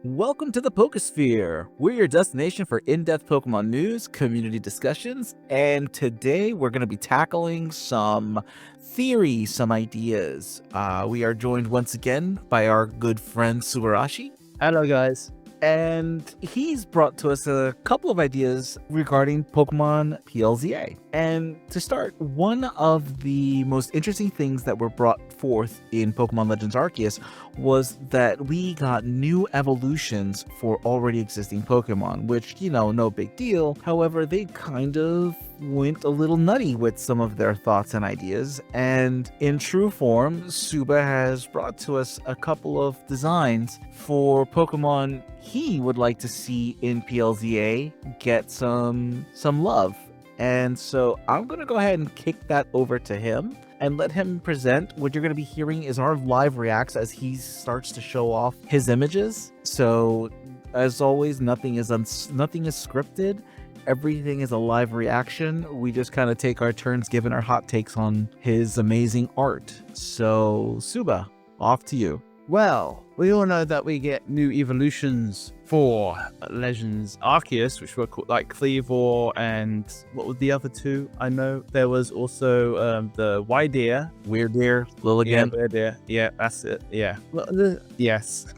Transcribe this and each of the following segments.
Welcome to the PokeSphere. We're your destination for in-depth Pokemon news, community discussions, and today we're going to be tackling some theories, some ideas. We are joined once again by our good friend Subarashii. Hello, guys. And he's brought to us a couple of ideas regarding Pokemon PLZA. And to start, one of the most interesting things that were brought forth in Pokemon Legends Arceus was that we got new evolutions for already existing Pokemon, which, no big deal. However, they kind of went a little nutty with some of their thoughts and ideas, and in true form, Suba has brought to us a couple of designs for Pokemon he would like to see in PLZA get some love. And so I'm going to go ahead and kick that over to him and let him present. What you're going to be hearing is our live reacts as he starts to show off his images. So as always, nothing is scripted. Everything is a live reaction. We just kind of take our turns giving our hot takes on his amazing art. So Suba, off to you. Well, we all know that we get new evolutions for Legends Arceus, which were called like Cleavor, and what were the other two? I know there was also the Wydeer. Weirdeer, Lilligant. Yeah, Weirdeer. Yeah, that's it. Yeah. Well, yes.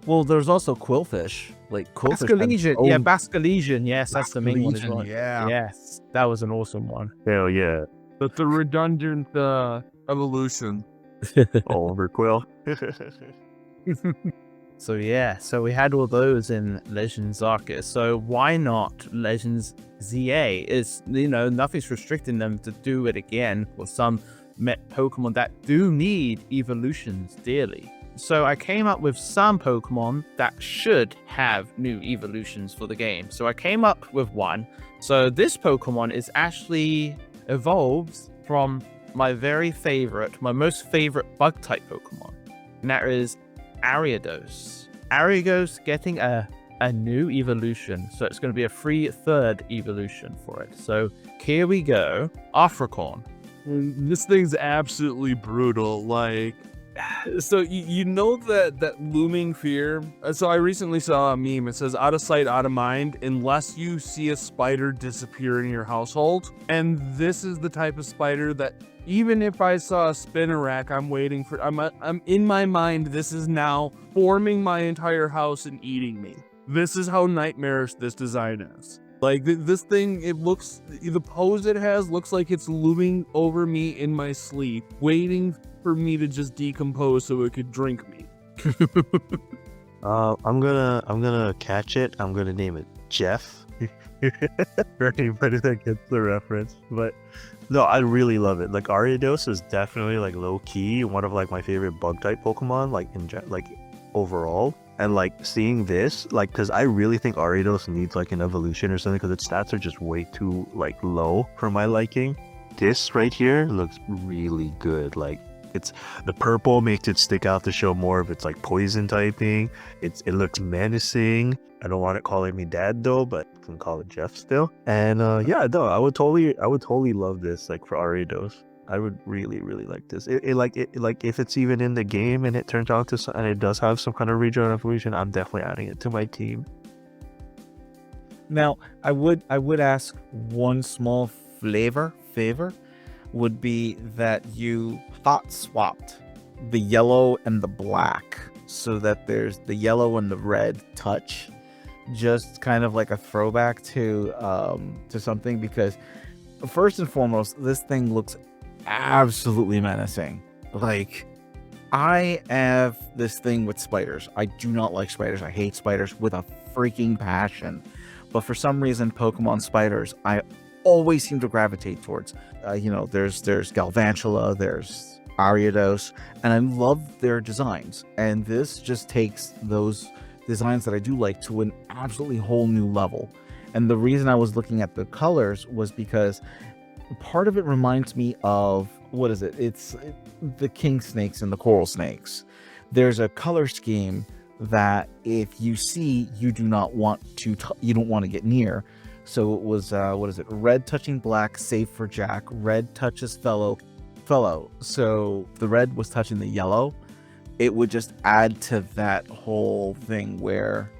Well, there's also Quillfish. Like Quillfish. Basculesian. Yeah, Basculesian. Yes, that's the main one as well. Yeah. Yes, that was an awesome one. Hell yeah. That's a redundant evolution. Oliver Quill. So yeah, so we had all those in Legends Arceus. So why not Legends ZA? Is nothing's restricting them to do it again for some Pokemon that do need evolutions dearly. So I came up with some Pokemon that should have new evolutions for the game. So I came up with one. So this Pokemon is actually evolved from my most favorite bug type Pokemon, and that is Ariados. Ariados getting a new evolution, so it's going to be a free third evolution for it. So here we go. Africorn. This thing's absolutely brutal. Like, so you know that looming fear. So I recently saw a meme. It says, "Out of sight, out of mind," unless you see a spider disappear in your household. And this is the type of spider that, even if I saw a Spinnerack, I'm waiting for. I'm in my mind. This is now forming my entire house and eating me. This is how nightmarish this design is. Like this thing, the pose it has looks like it's looming over me in my sleep, waiting for me to just decompose so it could drink me. I'm gonna catch it. I'm gonna name it Jeff. For anybody that gets the reference, but no, I really love it. Like Ariados is definitely like low key one of like my favorite bug type Pokemon, like overall. And like seeing this, like, because I really think Ariados needs like an evolution or something, because its stats are just way too like low for my liking. This right here looks really good. Like, it's the purple makes it stick out to show more of its like poison typing. It looks menacing. I don't want it calling me dad though, but I can call it Jeff still. And yeah, no, I would totally love this, like, for Ariados. I would really like this. Like if it's even in the game and it turns out to, and it does have some kind of regional evolution, I'm definitely adding it to my team. Now, I would ask one small favor would be that you hot swapped the yellow and the black so that there's the yellow and the red touch, just kind of like a throwback to something, because first and foremost, this thing looks absolutely menacing. Like, I have this thing with spiders. I do not like spiders. I hate spiders with a freaking passion. But for some reason, Pokemon spiders, I always seem to gravitate towards. There's Galvantula, there's Ariados, and I love their designs. And this just takes those designs that I do like to an absolutely whole new level. And the reason I was looking at the colors was because part of it reminds me of, what is it? It's the king snakes and the coral snakes. There's a color scheme that if you see, you do not want to, you don't want to get near. So it was, red touching black, safe for Jack. Red touches fellow. So the red was touching the yellow, it would just add to that whole thing where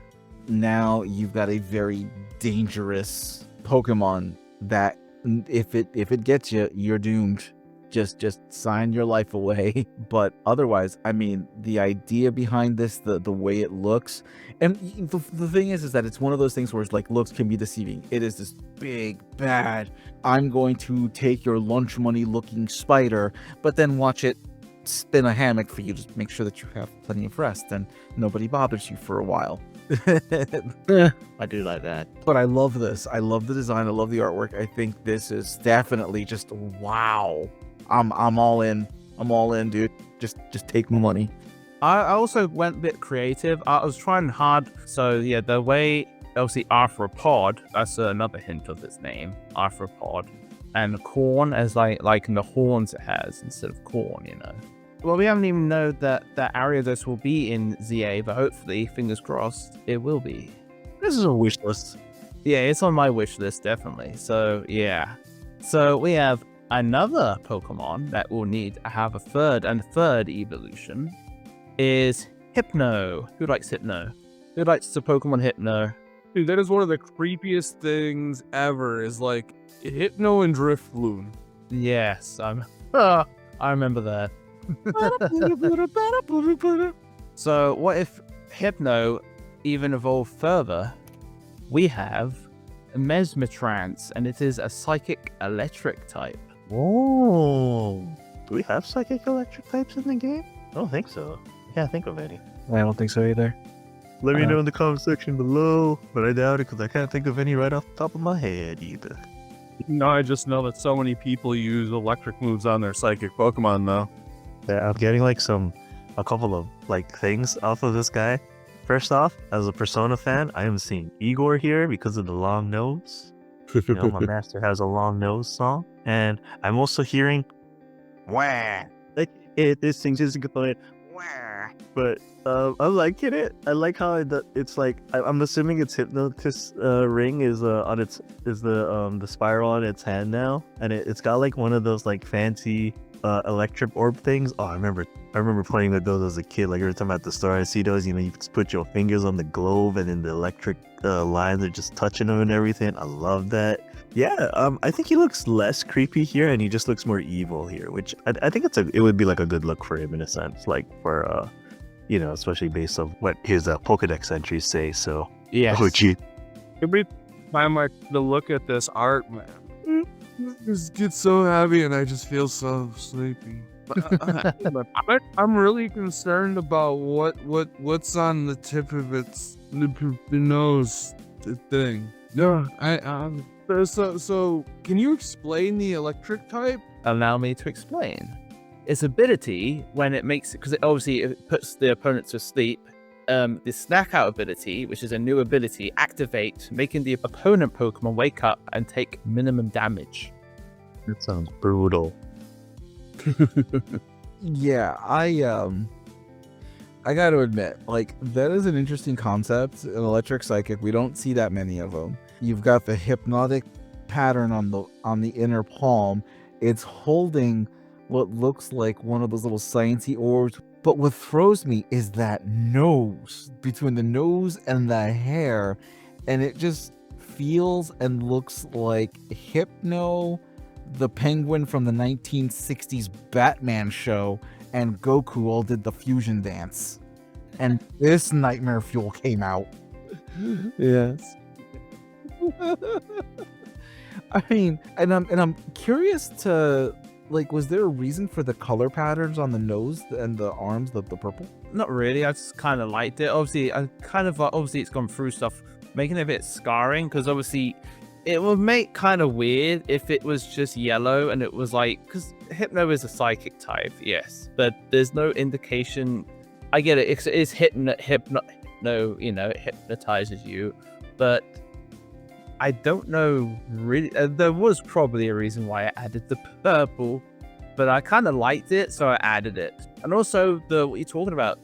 now you've got a very dangerous Pokemon that if it gets you, you're doomed. Just sign your life away. But otherwise, I mean, the idea behind this, the way it looks, and the thing is that it's one of those things where it's like looks can be deceiving. It is this big bad, I'm going to take your lunch money looking spider, but then watch it spin a hammock for you to make sure that you have plenty of rest and nobody bothers you for a while. I do like that. But I love this. I love the design. I love the artwork. I think this is definitely just wow. I'm all in. I'm all in, dude. Just take my money. I also went a bit creative. I was trying hard. So yeah, the way obviously arthropod, that's another hint of its name, arthropod, and corn as like in the horns it has instead of corn, you know. Well, we haven't even know that Ariados will be in ZA, but hopefully, fingers crossed, it will be. This is a wish list. Yeah, it's on my wish list, definitely. So, yeah. So, we have another Pokemon that will need to have a third, and the third evolution is Hypno. Who likes Hypno? Who likes the Pokemon Hypno? Dude, that is one of the creepiest things ever, is like Hypno and Drifloon. Yes, I remember that. So, what if Hypno even evolved further? We have Mezmetron, and it is a psychic electric type. Oh, do we have psychic electric types in the game? I don't think so. Can't think of any. I don't think so either. Let me know in the comment section below, but I doubt it because I can't think of any right off the top of my head either. No, I just know that so many people use electric moves on their psychic Pokemon, though. Yeah, I'm getting like a couple of like things off of this guy. First off, as a Persona fan, I am seeing Igor here because of the long nose. You know, my master has a long nose song, and I'm also hearing wah. Like this thing is going wah. But I'm liking it. I like how it's like I'm assuming its hypnotist ring is the spiral on its hand now, and it's got like one of those like fancy electric orb things. Oh, I remember playing with those as a kid. Like every time at the store I see those, you know, you just put your fingers on the globe and then the electric lines are just touching them and everything. I love that. Yeah, I think he looks less creepy here and he just looks more evil here, which I think it would be like a good look for him in a sense, like for you know, especially based on what his Pokedex entries say. So Yes. oh gee. Every time I look at this art, man, it just gets so heavy and I just feel so sleepy. I'm really concerned about what's on the tip of its the nose thing. No, so can you explain the electric type? Allow me to explain. Its ability, when it makes it, because it puts the opponent to sleep, the snack out ability, which is a new ability, activates, making the opponent Pokemon wake up and take minimum damage. That sounds brutal. Yeah, I got to admit, like, that is an interesting concept. An electric psychic, we don't see that many of them. You've got the hypnotic pattern on the inner palm. It's holding what looks like one of those little sciencey orbs. But what throws me is that nose, between the nose and the hair, and it just feels and looks like Hypno, the penguin from the 1960s Batman show, and Goku all did the fusion dance. And this Nightmare Fuel came out. Yes. I mean, and I'm curious to, like, was there a reason for the color patterns on the nose and the arms, the purple? Not really. I just kind of liked it. Obviously, it's gone through stuff, making it a bit scarring, because obviously it would make kind of weird if it was just yellow and it was like, because Hypno is a psychic type, yes, but there's no indication. I get it. It's hypno, you know, it hypnotizes you, but I don't know really. There was probably a reason why I added the purple, but I kind of liked it, so I added it. And also, what you're talking about,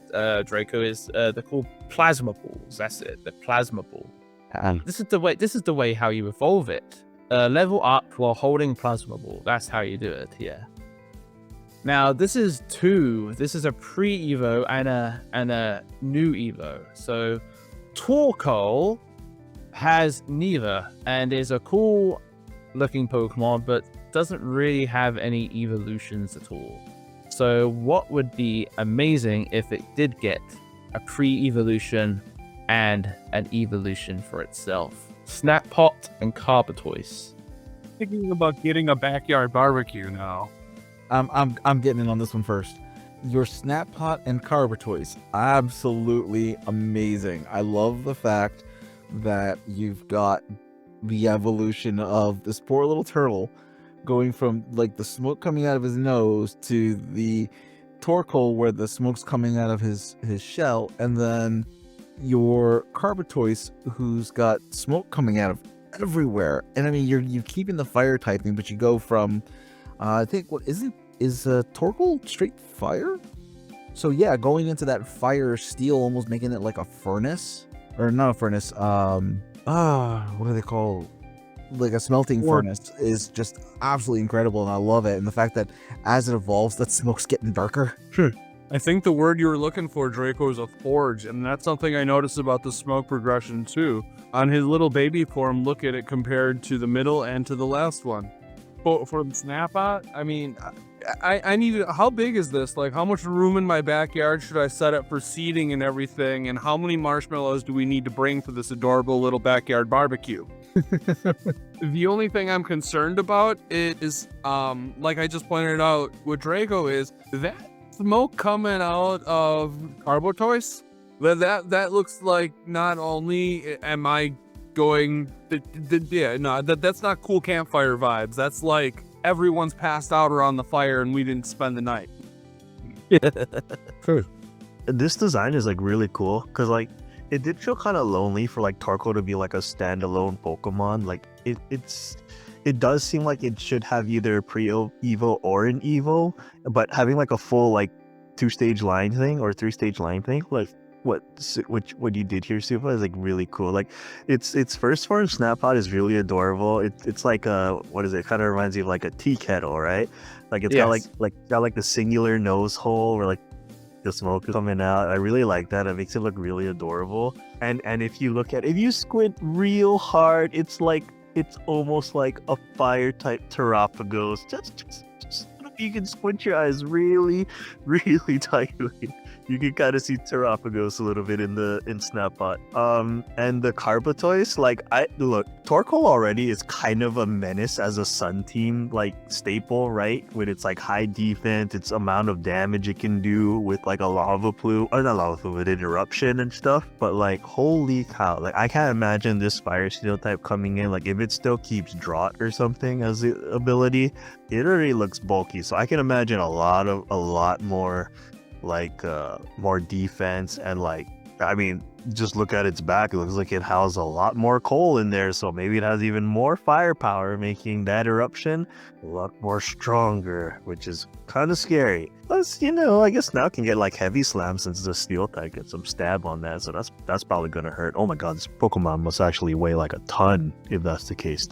Draco, is they're called plasma balls. That's it, the plasma ball. And This is the way how you evolve it. Level up while holding plasma ball. That's how you do it. Yeah. Now this is two. This is a pre-Evo and a new Evo. So Torkoal has neither and is a cool looking Pokemon, but doesn't really have any evolutions at all. So what would be amazing if it did get a pre-evolution and an evolution for itself? Snappot and Carbotoise. Thinking about getting a backyard barbecue now. I'm getting in on this one first. Your Snappot and Carbotoise, absolutely amazing. I love the fact that you've got the evolution of this poor little turtle going from like the smoke coming out of his nose to the Torkoal where the smoke's coming out of his shell, and then your Carbotoise who's got smoke coming out of everywhere. And I mean, you're keeping the fire typing, but you go from I think is Torkoal straight fire? So yeah, going into that fire steel, almost making it like a furnace, or not a furnace. What do they call? Like a smelting furnace is just absolutely incredible, and I love it. And the fact that as it evolves, that smoke's getting darker. I think the word you were looking for, Draco, is a forge, and that's something I noticed about the smoke progression too. On his little baby form, look at it compared to the middle and to the last one. For the Snappot, I mean, I need to, how big is this? Like, how much room in my backyard should I set up for seating and everything? And how many marshmallows do we need to bring for this adorable little backyard barbecue? The only thing I'm concerned about is, like I just pointed out with Draco, is that smoke coming out of Carbotoise. That looks like not only am I going, that's not cool campfire vibes. That's like everyone's passed out around the fire and we didn't spend the night. This design is like really cool because like it did feel kind of lonely for like Torkoal to be like a standalone Pokemon. Like it does seem like it should have either pre-Evo or an Evo, but having like a full like 2-stage line thing or 3-stage line thing, like what you did here, Suba, is like really cool. Like its first form Snappot is really adorable. It's like a, what is it? Kind of reminds you of like a tea kettle, right? Like it's got like the singular nose hole where like the smoke is coming out. I really like that. It makes it look really adorable. And if you squint real hard, it's almost like a fire type Terapagos. Just you can squint your eyes really, really tightly. You can kind of see Terapagos a little bit in Snappot. And the Carbotoise, Torkoal already is kind of a menace as a Sun team like staple, right? With its like high defense, its amount of damage it can do with like a lava plume, or not lava plume, with interruption and stuff. But like, holy cow! Like I can't imagine this Fire Steel type coming in. Like if it still keeps Drought or something as the ability, it already looks bulky. So I can imagine a lot more. Like more defense, and like, I mean, just look at its back, it looks like it has a lot more coal in there, so maybe it has even more firepower, making that eruption a lot more stronger, which is kind of scary. Plus, I guess now it can get like heavy slam since the steel type gets some stab on that, so that's probably gonna hurt. Oh my god, this Pokemon must actually weigh like a ton if that's the case.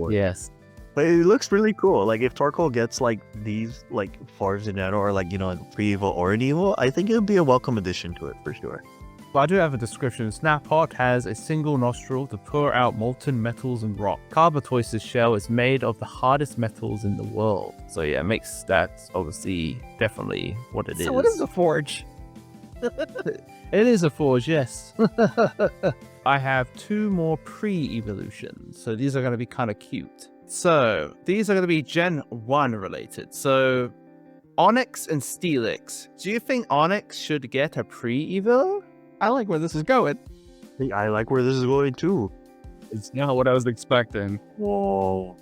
Yes. But it looks really cool. Like if Torkoal gets like these like forms in it, or like like pre-Evo or an Evo, I think it would be a welcome addition to it for sure. But I do have a description. Snappot has a single nostril to pour out molten metals and rock. Carbotoise's shell is made of the hardest metals in the world. So yeah, it makes that obviously definitely what it is. So what is a forge? It is a forge, yes. I have 2 more pre-evolutions. So these are going to be kind of cute. So these are going to be Gen 1 related. So Onix and Steelix. Do you think Onix should get a pre-evo? I like where this is going. I like where this is going too. It's not what I was expecting. Whoa.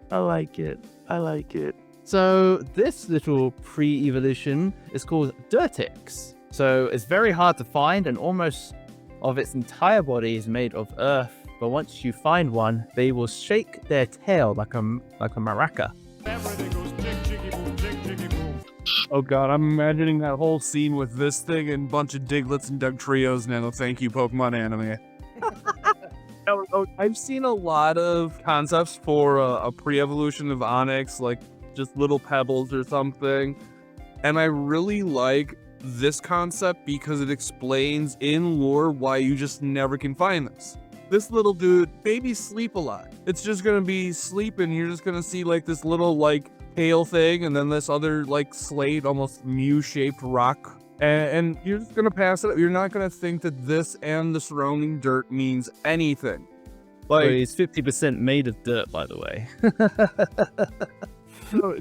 I like it. So this little pre-evolution is called Dirtix. So it's very hard to find, and almost of its entire body is made of earth. But once you find one, they will shake their tail like a maraca. Oh god, I'm imagining that whole scene with this thing and a bunch of Diglets and Dugtrios now. Thank you, Pokemon anime. I've seen a lot of concepts for a pre-evolution of Onix, like just little pebbles or something. And I really like this concept because it explains in lore why you just never can find this. This little dude, babies sleep a lot. It's just gonna be sleeping. You're just gonna see like this little like pale thing, and then this other like slate, almost Mew-shaped rock, and you're just gonna pass it up. You're not gonna think that this and the surrounding dirt means anything. Like, it's 50% made of dirt, by the way. So,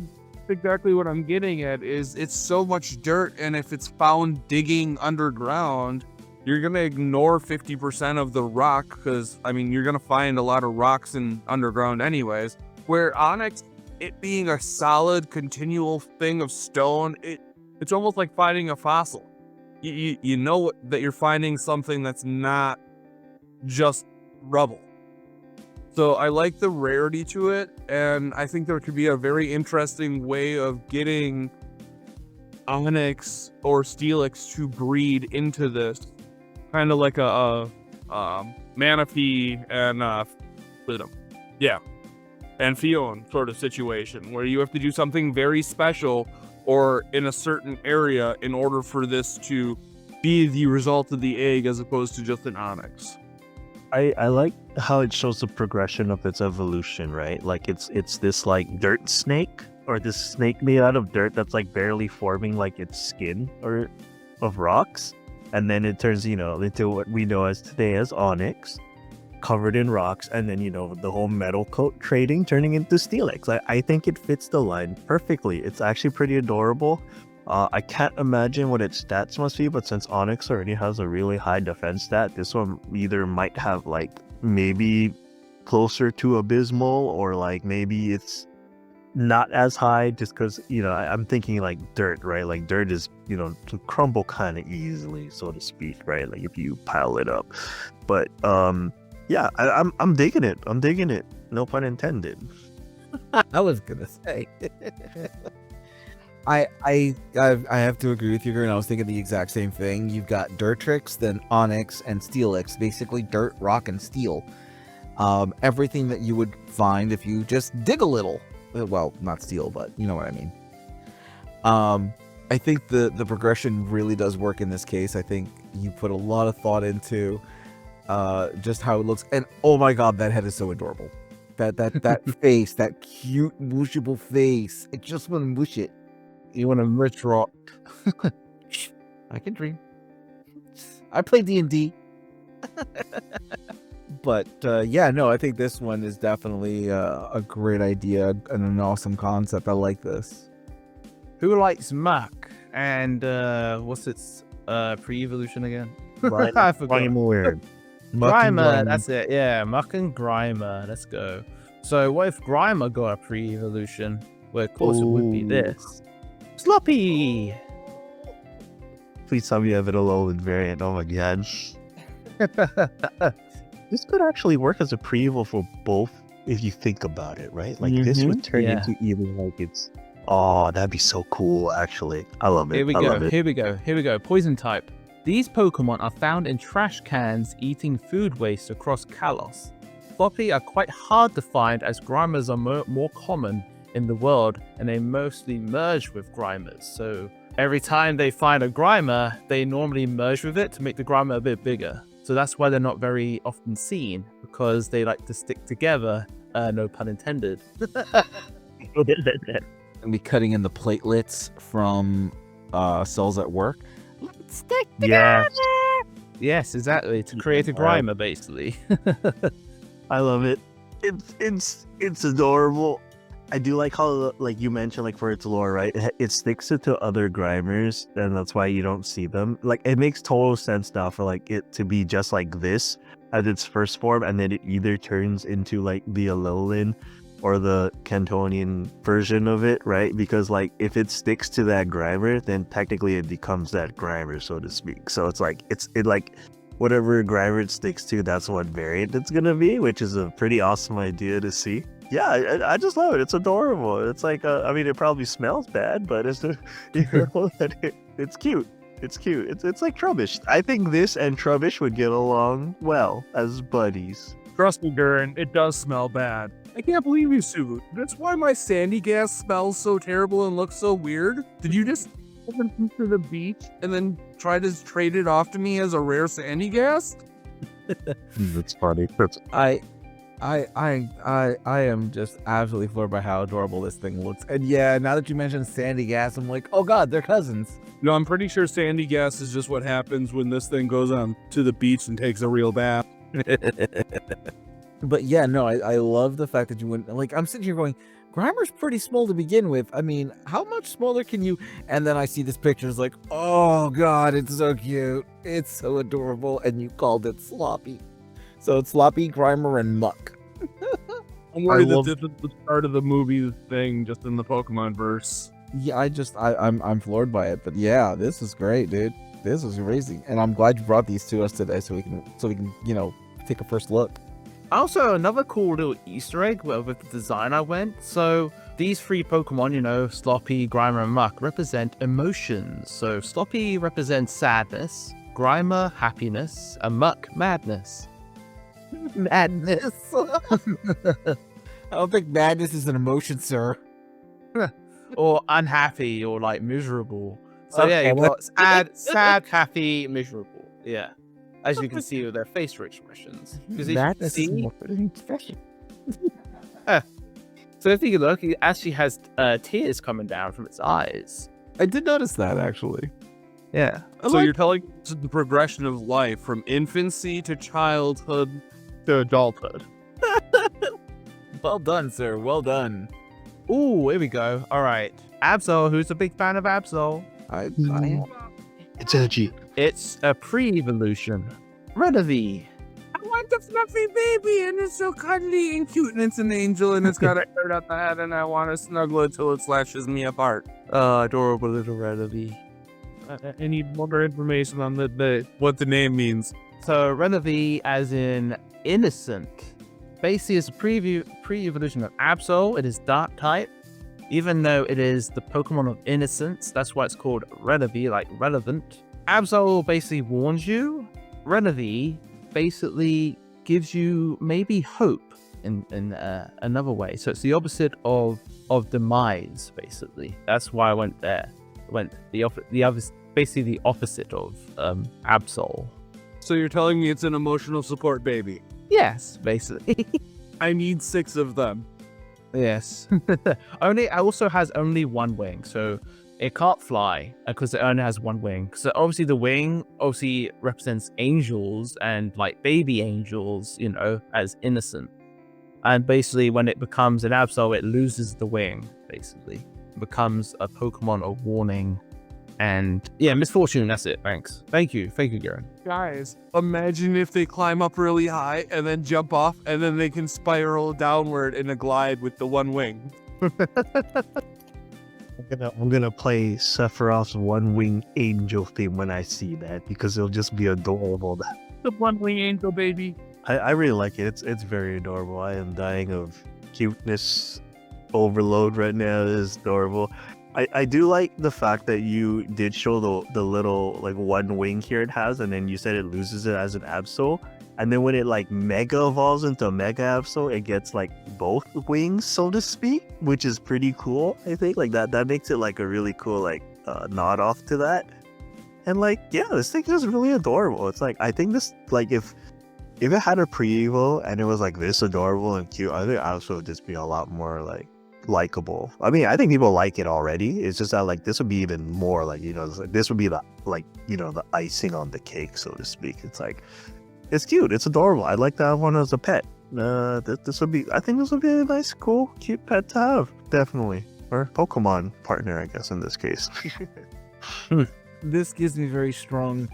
exactly what I'm getting at is it's so much dirt, and if it's found digging underground, you're gonna ignore 50% of the rock, because I mean you're gonna find a lot of rocks in underground anyways. Where Onix, it being a solid continual thing of stone, it's almost like finding a fossil. You know that you're finding something that's not just rubble. So I like the rarity to it, and I think there could be a very interesting way of getting Onix or Steelix to breed into this, kind of like a Manaphy and and Fion sort of situation, where you have to do something very special or in a certain area in order for this to be the result of the egg as opposed to just an Onix. I like how it shows the progression of its evolution, right? Like it's this like dirt snake, or this snake made out of dirt that's like barely forming like its skin or of rocks, and then it turns, into what we know as today as Onix, covered in rocks, and then the whole metal coat trading turning into Steelix. I think it fits the line perfectly. It's actually pretty adorable. I can't imagine what its stats must be, but since Onix already has a really high defense stat, this one either might have like maybe closer to abysmal, or like maybe it's not as high, just because I'm thinking like dirt, right? Like dirt is to crumble kind of easily, so to speak, right? Like if you pile it up. But yeah, I'm digging it. I'm digging it. No pun intended. I was gonna say. I have to agree with you, Gurren. I was thinking the exact same thing. You've got Dirtrix, then Onix, and Steelix. Basically, dirt, rock, and steel. Everything that you would find if you just dig a little. Well, not steel, but you know what I mean. I think the progression really does work in this case. I think you put a lot of thought into just how it looks, and oh my god, that head is so adorable. That face, that cute mushable face. I just want to mush it. You want a rich rock? I can dream. I play D&D. But yeah, no, I think this one is definitely a great idea and an awesome concept. I like this. Who likes Muck? And what's its pre-evolution again? I forgot. Grimer. Grimer, that's it. Yeah, Muck and Grimer. Let's go. So what if Grimer got a pre-evolution? Well, of course it would be this. Sloppy! Please tell me you have it alone variant. Oh my god. This could actually work as a pre-evo for both if you think about it, right? Like this would turn into even like it's... Oh, that'd be so cool, actually. I love it. Here we go. Poison type. These Pokemon are found in trash cans eating food waste across Kalos. Floppy are quite hard to find, as Grimers are more common in the world, and they mostly merge with Grimers. So every time they find a Grimer, they normally merge with it to make the Grimer a bit bigger. So that's why they're not very often seen, because they like to stick together. No pun intended. And be cutting in the platelets from cells at work. Let's stick together. Yes, exactly. To create a Grimer, basically. I love it. It's adorable. I do like how, like you mentioned, like for its lore, right? It sticks it to other Grimers, and that's why you don't see them. Like it makes total sense now for like it to be just like this at its first form, and then it either turns into like the Alolan or the Cantonian version of it, right? Because like if it sticks to that Grimer, then technically it becomes that Grimer, so to speak. So it's like it like whatever Grimer it sticks to, that's what variant it's gonna be, which is a pretty awesome idea to see. Yeah, I just love it. It's adorable. It's like I mean, it probably smells bad, but it's it's cute. It's cute. It's like Trubbish. I think this and Trubbish would get along well as buddies. Trust me, Gurren, it does smell bad. I can't believe you, Subu. That's why my sandy gas smells so terrible and looks so weird. Did you just open it to the beach and then try to trade it off to me as a rare sandy gas? That's funny. That's I am just absolutely floored by how adorable this thing looks. And yeah, now that you mentioned Sandy Gas, I'm like, oh god, they're cousins. No, I'm pretty sure sandy gas is just what happens when this thing goes on to the beach and takes a real bath. But yeah, no, I love the fact that you went, like, I'm sitting here going, Grimer's pretty small to begin with. I mean, how much smaller can you? And then I see this picture, it's like, oh god, it's so cute. It's so adorable. And you called it Sloppy. So it's Sloppy, Grimer, and Muck. I'm worried that this is the start of the movie thing just in the Pokemon verse. Yeah, I'm floored by it. But yeah, this is great, dude. This is crazy. And I'm glad you brought these to us today so we can, you know, take a first look. Also, another cool little Easter egg with the design I went. So these three Pokemon, you know, Sloppy, Grimer, and Muck, represent emotions. So Sloppy represents sadness, Grimer, happiness, and Muck, madness. Madness. I don't think madness is an emotion, sir. Or unhappy, or like miserable. So Okay, yeah, you've well- got sad, happy, miserable. Yeah. As you can see with their facial expressions. Because if you Madness is see, more of an expression. so if you look, it actually has tears coming down from its eyes. I did notice that, actually. Yeah. So you're telling us the progression of life from infancy to childhood to adulthood. Well done, sir. Well done. Ooh, here we go. All right. Absol, who's a big fan of Absol? I it's edgy. It's a pre-evolution. Renovie. I want the fluffy baby, and it's so cuddly and cute, and it's an angel, and it's got a hair on the head, and I want to snuggle it till it slashes me apart. Adorable little Renovie. I need more information on what the name means. So Renovie, as in innocent, basically is a pre-evolution of Absol. It is dark type. Even though it is the Pokemon of innocence, that's why it's called Renovie, like relevant. Absol basically warns you. Renovie basically gives you maybe hope in another way. So it's the opposite of demise, basically. That's why I went there. Basically the opposite of Absol. So you're telling me it's an emotional support baby? Yes, basically. I need 6 of them. Yes. It also has only one wing, so it can't fly because it only has one wing. So obviously the wing represents angels and like baby angels, you know, as innocent. And basically when it becomes an Absol, it loses the wing, basically. It becomes a Pokemon of warning and yeah, misfortune, that's it. Thanks. Thank you, Garen. Guys, imagine if they climb up really high and then jump off and then they can spiral downward in a glide with the one wing. I'm gonna play Sephiroth's One Wing Angel theme when I see that because it'll just be adorable. The one wing angel baby. I really like it. It's very adorable. I am dying of cuteness overload right now. It is adorable. I do like the fact that you did show the little like one wing here it has, and then you said it loses it as an Absol, and then when it like mega evolves into a Mega Absol, it gets like both wings, so to speak, which is pretty cool. I think like that makes it like a really cool like nod off to that, and like yeah, this thing is really adorable. It's like I think this like if it had a pre-evo and it was like this adorable and cute, I think Absol would just be a lot more like likable. I mean, I think people like it already. It's just that like this would be even more like, you know, this would be the like, you know, the icing on the cake, so to speak. It's like it's cute, it's adorable. I'd like to have one as a pet. This would be, I think this would be a nice, cool, cute pet to have, definitely, or Pokemon partner, I guess in this case. This gives me very strong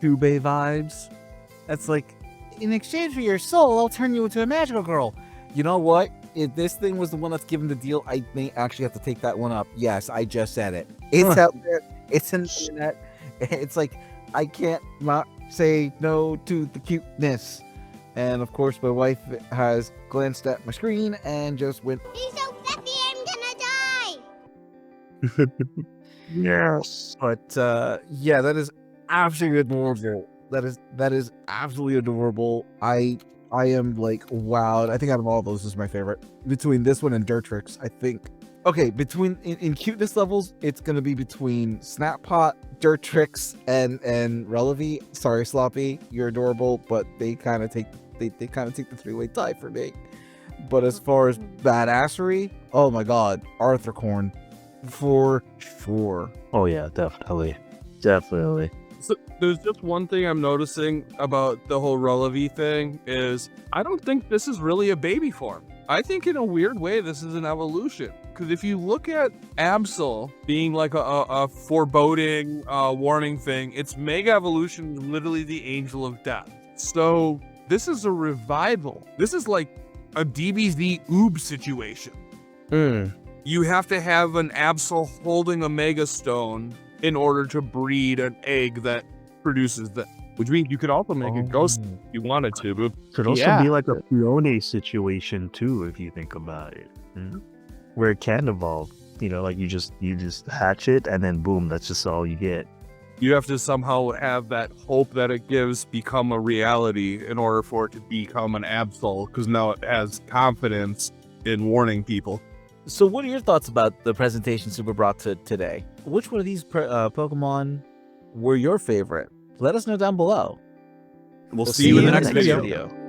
Shubei vibes. That's like, in exchange for your soul, I'll turn you into a magical girl. You know what? If this thing was the one that's given the deal, I may actually have to take that one up. Yes, I just said it. It's out there. It's in the internet. It's like, I can't not say no to the cuteness. And of course, my wife has glanced at my screen and just went, He's so fluffy, I'm gonna die. Yes. but yeah, that is absolutely adorable. That is absolutely adorable. I I am like wowed. I think out of all of those, this is my favorite. Between this one and Dirtrix, I think. Okay, between in cuteness levels, it's gonna be between Snappot, Dirtrix, and Relevi. Sorry, Sloppy, you're adorable, but they kind of take they kind of take the three-way tie for me. But as far as badassery, oh my god, Arthur Corn, for sure. Oh yeah, definitely. Definitely. So there's just one thing I'm noticing about the whole Relevi thing is I don't think this is really a baby form. I think in a weird way this is an evolution. Because if you look at Absol being like a foreboding warning thing, its mega evolution is literally the Angel of Death. So this is a revival. This is like a DBZ Oob situation. You have to have an Absol holding a Mega Stone in order to breed an egg that produces that. Which means you could also make a ghost if you wanted to. But Could also Yeah. be like a Fione situation too, if you think about it. Where it can evolve. You know, like you just hatch it and then boom, that's just all you get. you have to somehow have that hope that it gives become a reality in order for it to become an Absol, because now it has confidence in warning people. So, what are your thoughts about the presentation Suba brought to today? Which one of these Pokemon were your favorite? Let us know down below. We'll see you in the next video. video.